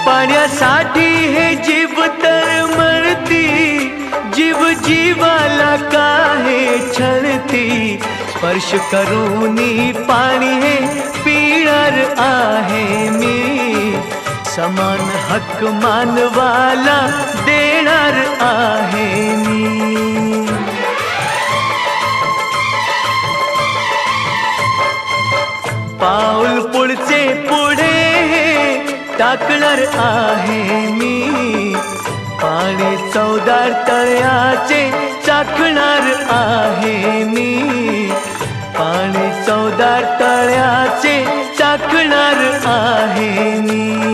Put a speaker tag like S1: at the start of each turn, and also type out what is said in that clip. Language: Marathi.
S1: पाण्यासाठी हे जीव तर मरती, जीव जीवाला काहे छळती। स्पर्श करूनी पाणी हे पिणार आहे मी, समान हक्क मानवाला देणार आहे मी। पाऊल पुढचे पुढे टाकणार आहे मी, पाणी चवदार तळ्याचे चाखणार आहे मी, पाणी चवदार तळ्याचे चाखणार आहे मी।